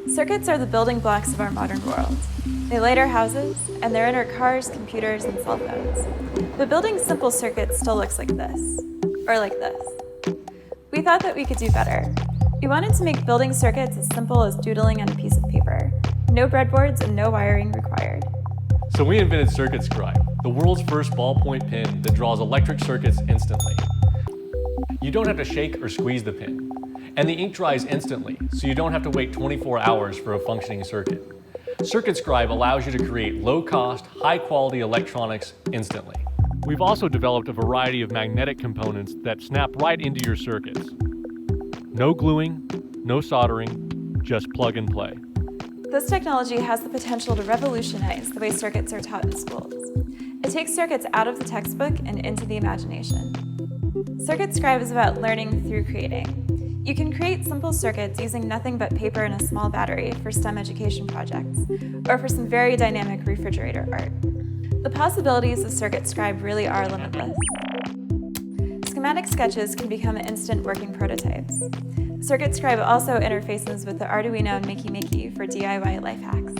Circuits are the building blocks of our modern world. They light our houses, and they're in our cars, computers, and cell phones. But building simple circuits still looks like this, or like this. We thought that we could do better. We wanted to make building circuits as simple as doodling on a piece of paper. No breadboards and no wiring required. So we invented Scribe, the world's first ballpoint pen that draws electric circuits instantly. You don't have to shake or squeeze the pen. And the ink dries instantly, so you don't have to wait 24 hours for a functioning circuit. Scribe allows you to create low-cost, high-quality electronics instantly. We've also developed a variety of magnetic components that snap right into your circuits. No gluing, no soldering, just plug and play. This technology has the potential to revolutionize the way circuits are taught in schools. It takes circuits out of the textbook and into the imagination. Scribe is about learning through creating. You can create simple circuits using nothing but paper and a small battery for STEM education projects, or for some very dynamic refrigerator art. The possibilities of Scribe really are limitless. Schematic sketches can become instant working prototypes. Scribe also interfaces with the Arduino and Makey for DIY life hacks.